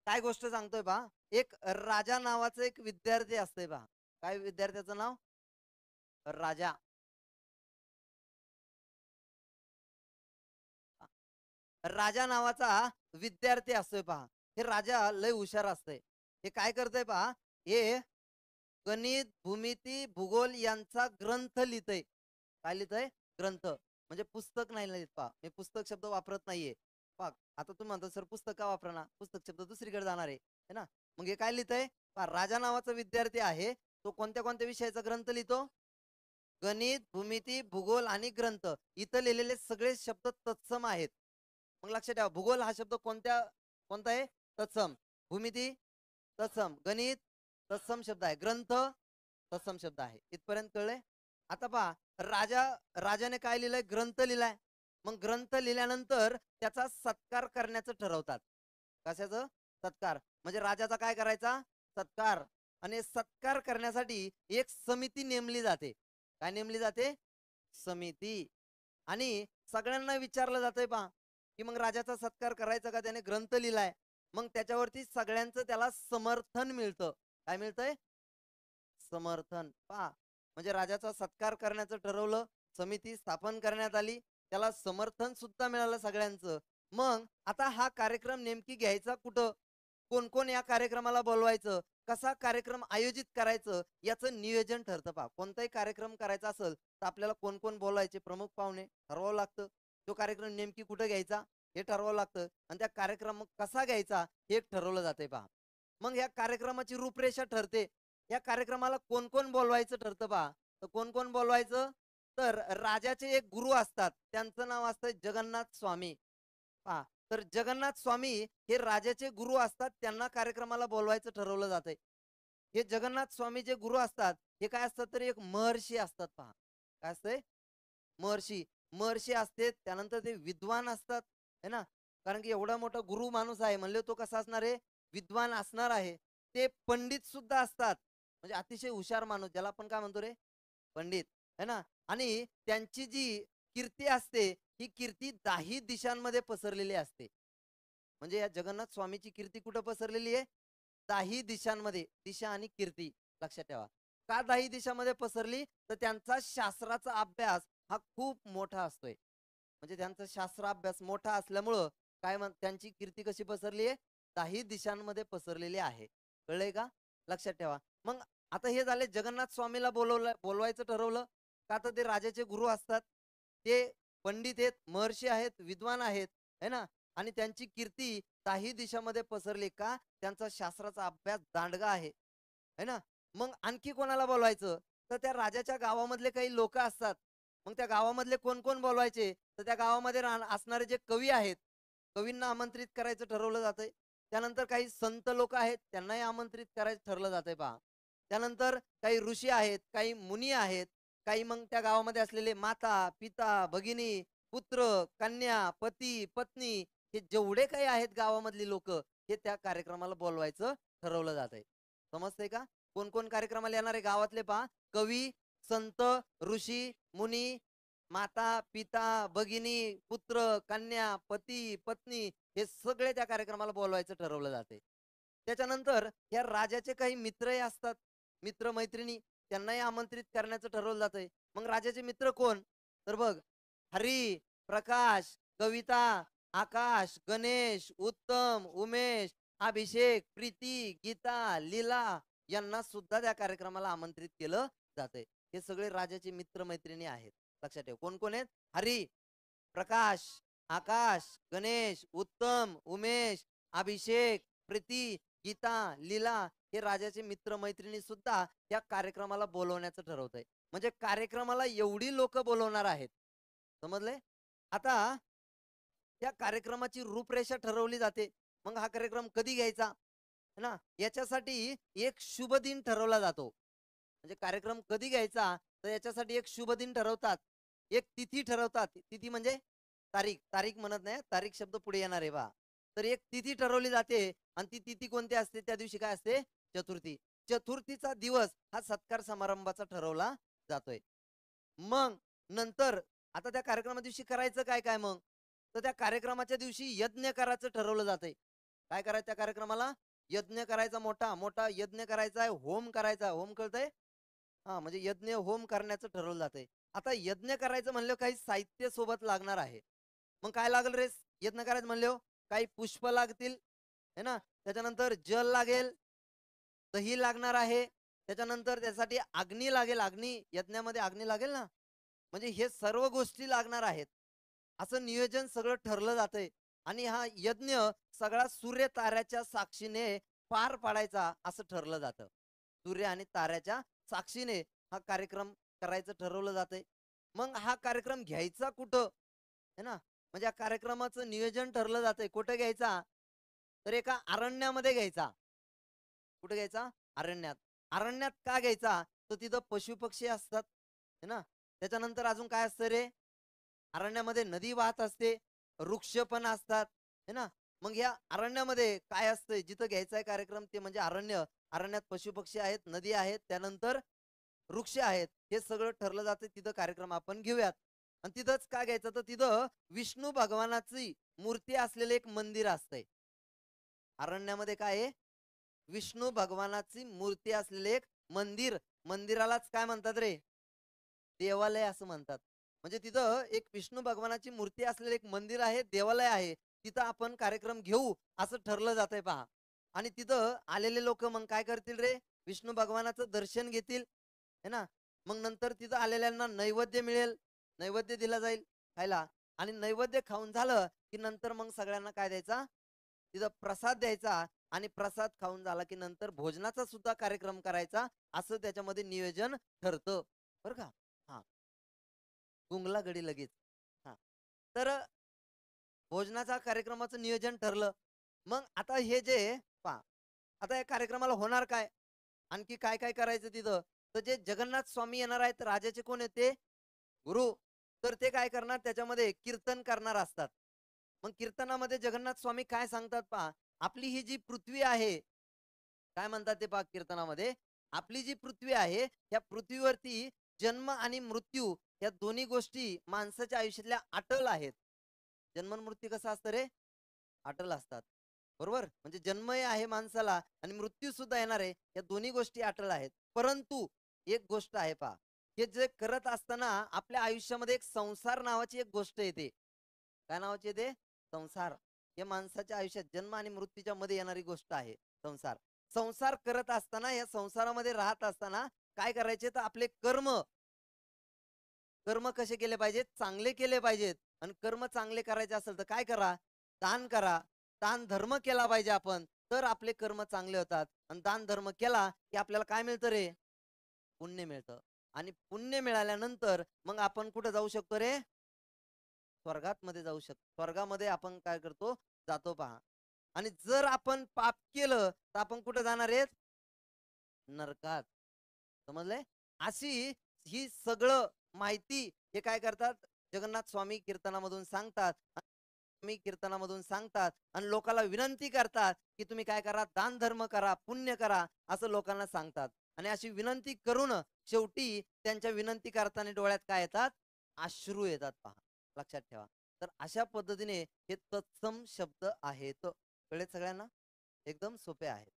काय गोष्ट सांगतोय पहा. एक राजा नावाचा एक विद्यार्थी असतोय पहा. काय विद्यार्थ्याचं नाव? राजा. राजा नावाचा विद्यार्थी असतोय पहा. हे राजा लय हुशार असतंय. हे काय करतंय पहा, हे गणित, भूमिती, भूगोल यांचा ग्रंथ लिहितंय. काय लिहितंय? ग्रंथ. म्हणजे पुस्तक नाही लिहित पहा. मी पुस्तक शब्द वापरत नाहीये. पहा, आता तुम्ही म्हणता सर पुस्तक का वापरणार? पुस्तक शब्द दुसरीकडे जाणार आहे. है ना? मग हे काय लिहितंय? पहा, राजा नावाचा विद्यार्थी आहे. तो कोणत्या कोणत्या विषयाचा ग्रंथ लिहितो? गणित, भूमिती, भूगोल आणि ग्रंथ. इथं लिहिलेले सगळे शब्द तत्सम आहेत. मग लक्षात ठेवा, भूगोल हा शब्द कोणता आहे? तत्सम. भूमिती तत्सम. गणित तत्सम शब्द आहे. ग्रंथ तत्सम शब्द आहे. इथपर्यंत कळलंय? आता पहा, राजाने काय लिहिलंय? ग्रंथ लिहिलाय. मग ग्रंथ लिहिल्यानंतर त्याचा सत्कार करण्याचं ठरवतात. कशाचं? सत्कार. म्हणजे राजाचा काय करायचा? सत्कार. आणि सत्कार करण्यासाठी एक समिती नेमली जाते. काय नेमली जाते? समिती. आणि सगळ्यांना विचारलं जातंय पहा, की मग राजाचा सत्कार करायचा का? त्याने ग्रंथ लिहिलाय. मग त्याच्यावरती सगळ्यांचं त्याला समर्थन मिळतं. काय मिळतंय? समर्थन. पहा, म्हणजे राजाचा सत्कार करण्याचं ठरवलं, समिती स्थापन करण्यात आली, त्याला समर्थन सुद्धा मिळालं सगळ्यांचं. मग आता हा कार्यक्रम नेमकी घ्यायचा कुठं? कोण कोण या कार्यक्रमाला बोलवायचं? कसा कार्यक्रम आयोजित करायचं? याचं नियोजन ठरतं पहा. कोणताही कार्यक्रम करायचा असेल तर आपल्याला कोण कोण बोलवायचे, प्रमुख पाहुणे ठरवावं लागतं. तो कार्यक्रम नेमकी कुठं घ्यायचा हे ठरवावं लागतं. आणि त्या कार्यक्रम कसा घ्यायचा हे ठरवलं जातंय पहा. मग या कार्यक्रमाची रूपरेषा ठरते. या कार्यक्रमाला कोण कोण बोलवायचं ठरतं पहा. तर कोण कोण बोलवायचं? तर राजाचे एक गुरु असतात, त्यांचं नाव असतं जगन्नाथ स्वामी. पहा, तर जगन्नाथ स्वामी हे राजाचे गुरु असतात, त्यांना कार्यक्रमाला बोलवायचं ठरवलं जातंय. हे जगन्नाथ स्वामी जे गुरु असतात, हे काय असतात? तर एक महर्षी असतात पहा. काय असतंय? महर्षी. महर्षी असते, त्यानंतर ते विद्वान असतात, है ना? कारण की एवढा मोठा गुरु माणूस आहे म्हणले, तो कसा असणार आहे? विद्वान असणार आहे. ते पंडित सुद्धा असतात. म्हणजे अतिशय हुशार माणूस, ज्याला आपण काय म्हणतो रे? पंडित, है ना? आणि त्यांची जी कीर्ती असते, ही कीर्ती दाही दिशांमध्ये पसरलेली असते. म्हणजे या जगन्नाथ स्वामीची कीर्ती कुठं पसरलेली आहे? दाही दिशांमध्ये. दिशा आणि कीर्ती लक्षात ठेवा. का दाही दिशामध्ये पसरली? तर त्यांचा शास्त्राचा अभ्यास हा खूप मोठा असतोय. म्हणजे त्यांचा शास्त्र अभ्यास मोठा असल्यामुळं त्यांची कीर्ती कशी पसरली आहे? दाही दिशांमध्ये पसरलेली आहे. कळलंय का? लक्षात ठेवा. मग आता हे झाले, जगन्नाथ स्वामीला बोलवायचं ठरवलं. का तर ते राजाचे गुरु असतात. ते पंडित आहेत, महर्षी आहेत, विद्वान आहेत, है ना? आणि त्यांची कीर्ती दाही दिशामध्ये पसरली का? त्यांचा शास्त्राचा अभ्यास दांडगा आहे, है ना? मग आणखी कोणाला बोलवायचं? तर त्या राजाच्या गावामधले काही लोक असतात. मग त्या गावामधले कोण कोण बोलवायचे? तर त्या गावामध्ये असणारे जे कवी आहेत, कवींना आमंत्रित करायचं ठरवलं जातंय. त्यानंतर काही संत लोक आहेत, त्यांनाही आमंत्रित करायचं ठरलं जातंय पहा. त्यानंतर काही ऋषी आहेत, काही मुनी आहेत, काही मग त्या गावामध्ये असलेले माता, पिता, भगिनी, पुत्र, कन्या, पती, पत्नी, हे जेवढे काही आहेत गावामधली लोक, हे त्या कार्यक्रमाला बोलवायचं ठरवलं जातंय. समजतंय का? कोण कोण कार्यक्रमाला येणार आहे गावातले पहा? कवी, संत, ऋषी, मुनी, माता, पिता, भगिनी, पुत्र, कन्या, पती, पत्नी, हे सगळे त्या कार्यक्रमाला बोलवायचं ठरवलं जाते. त्याच्यानंतर या राजाचे काही मित्रही असतात, मित्र मैत्रिणी, त्यांनाही आमंत्रित करण्याचं ठरवलं जातंय. मग राजाचे मित्र कोण? तर बघ, हरी, प्रकाश, कविता, आकाश, गणेश, उत्तम, उमेश, अभिषेक, प्रीती, गीता, लीला यांना सुद्धा त्या कार्यक्रमाला आमंत्रित केलं जातंय. हे सगळे राजाचे मित्र मैत्रिणी आहेत. लक्षात ठेव. कोण कोण आहेत? हरी, प्रकाश, आकाश, गणेश, उत्तम, उमेश, अभिषेक, प्रीती, गीता, लीला, हे राजाचे मित्र मैत्रिणी सुद्धा या कार्यक्रमाला बोलवण्याचं ठरवतंय. म्हणजे कार्यक्रमाला एवढी लोक बोलवणार आहेत. समजले? आता त्या कार्यक्रमाची रूपरेषा ठरवली जाते. मग हा कार्यक्रम कधी घ्यायचा, है ना? याच्यासाठी एक शुभ दिन ठरवला जातो. म्हणजे कार्यक्रम कधी घ्यायचा, तर याच्यासाठी एक शुभ दिन ठरवतात. एक तिथी ठरवतात. तिथी म्हणजे तारीख. तारीख म्हणत नाही, तारीख शब्द पुढे येणार आहे पहा. तर एक तिथी ठरवली जाते आणि ती तिथी कोणती असते? त्या दिवशी काय असते? चतुर्थी. चतुर्थीचा दिवस हा सत्कार समारंभाचा ठरवला जातोय. मग नंतर आता त्या कार्यक्रमा दिवशी करायचं काय काय मग? तर त्या कार्यक्रमाच्या दिवशी यज्ञ करायचं ठरवलं जातंय. काय करायचं त्या कार्यक्रमाला? यज्ञ करायचा मोठा, मोठा यज्ञ करायचा आहे, होम करायचा. होम कळतंय? हां, म्हणजे यज्ञ होम करण्याचं ठरवलं जातंय. आता यज्ञ करायचं म्हणल्यावर काही साहित्य सोबत लागणार आहे. मग काय लागेल रे यज्ञ करायचं म्हणल्यावर? काही पुष्प लागतील, है ना? त्याच्यानंतर जल लागेल, दही लागणार आहे. त्याच्यानंतर त्यासाठी अग्नी लागेल, अग्नी यज्ञामध्ये अग्नी लागेल ना? म्हणजे हे सर्व गोष्टी लागणार आहेत. असं नियोजन सगळं ठरलं जातंय आणि हा यज्ञ सगळा सूर्य ताऱ्याच्या साक्षीने पार पाडायचा असं ठरलं जातं. सूर्य आणि ताऱ्याच्या साक्षीने हा कार्यक्रम करायचं ठरवलं जातंय. मग हा कार्यक्रम घ्यायचा कुठं? है ना? म्हणजे या कार्यक्रमाचं नियोजन ठरलं जातंय. कुठं घ्यायचा? तर एका अरण्यामध्ये घ्यायचा. कुठे घ्यायचा? अरण्यात. अरण्यात का घ्यायचा? तर तिथं पशुपक्षी असतात, है ना? त्याच्यानंतर अजून काय असतं रे? अरण्यामध्ये नदी वाहत असते, वृक्ष पण असतात, है ना? मग या अरण्यामध्ये काय असतंय, जिथं घ्यायचा आहे कार्यक्रम ते म्हणजे अरण्य. अरण्यात पशुपक्षी आहेत, नदी आहेत, त्यानंतर वृक्ष आहेत. हे सगळं ठरलं जातं तिथं कार्यक्रम आपण घेऊयात. आणि तिथंच का घ्यायचं? तर तिथं विष्णू भगवानाची मूर्ती असलेलं एक मंदिर असतंय. अरण्यामध्ये काय आहे? विष्णू भगवानाची मूर्ती असलेले एक मंदिर. मंदिरालाच काय म्हणतात रे? देवालय असं म्हणतात. म्हणजे तिथं एक विष्णू भगवानाची मूर्ती असलेलं एक मंदिर आहे, देवालय आहे. तिथं आपण कार्यक्रम घेऊ असं ठरलं जातंय पहा. आणि तिथं आलेले लोकं मग काय करतील रे? विष्णू भगवानाचं दर्शन घेतील, है ना? मग नंतर तिथं आलेल्यांना नैवेद्य मिळेल. नैवेद्य दिला जाईल खायला आणि नैवेद्य खाऊन झालं, की नंतर मग सगळ्यांना काय द्यायचा? तिथं प्रसाद द्यायचा आणि प्रसाद खाऊन झाला, की नंतर भोजनाचा सुद्धा कार्यक्रम करायचा, असं त्याच्यामध्ये नियोजन ठरतं. बरं का? हां. गुंगला गडी लगेच. हां. तर भोजनाचा कार्यक्रमाचं नियोजन ठरलं. मग आता हे जे पहा, आता या कार्यक्रमाला होणार काय? आणखी काय-काय करायचं तिथं? तर जे जगन्नाथ स्वामी येणार आहेत, राजाचे कोण आहेत ते? गुरु. तर ते काय करणार त्याच्यामध्ये कीर्तन करणार असतात. मग कीर्तनामध्ये जगन्नाथ स्वामी काय सांगतात पहा, आपली ही जी पृथ्वी आहे, काय म्हणतात ते पहा कीर्तनामध्ये, आपली जी पृथ्वी आहे, या पृथ्वीवरती जन्म आणि मृत्यू या दोन्ही गोष्टी माणसाच्या आयुष्यातल्या अटळ आहेत. जन्म आणि मृत्यू कसं असतं रे? अटल असतात. बरोबर? म्हणजे जन्मही आहे माणसाला आणि मृत्यू सुद्धा येणार आहे. या दोन्ही गोष्टी अटळ आहेत. परंतु एक गोष्ट आहे पहा, हे जे करत असताना आपल्या आयुष्यामध्ये एक संसार नावाची एक गोष्ट येते. काय नावाची येते? संसार. हे माणसाच्या आयुष्यात जन्म आणि मृत्यूच्या मध्ये येणारी गोष्ट आहे, संसार. संसार करत असताना, या संसारामध्ये राहत असताना काय करायचे? तर आपले कर्म कर्म कसे केले पाहिजेत? चांगले केले पाहिजेत. आणि कर्म चांगले करायचे असेल तर काय करा? दान करा. दान धर्म केला पाहिजे आपण. तर आपले कर्म चांगले होतात. आणि दान धर्म केला, की आपल्याला काय मिळतं रे? पुण्य मिळतं. आणि पुण्य मिळाल्यानंतर मग आपण कुठे जाऊ शकतो रे? स्वर्गात मध्ये जाऊ शकतो. स्वर्गामध्ये आपण काय करतो? जातो पहा. आणि जर आपण पाप केलं, तर आपण कुठे जाणार आहेत? नरकात. समजलंय? अशी ही सगळं माहिती हे काय करतात? जगन्नाथ स्वामी कीर्तनामधून सांगतात. स्वामी कीर्तनामधून सांगतात आणि लोकांना विनंती करतात, की तुम्ही काय करा? दान धर्म करा, पुण्य करा, असं लोकांना सांगतात. आणि अशी विनंती करून शेवटी त्यांच्या विनंती करताना डोळ्यात काय येतात? अश्रू येतात पहा. लक्षात ठेवा. तर अशा पद्धतीने हे तत्सम शब्द आहेत. कळले सगळ्यांना? एकदम सोपे आहेत.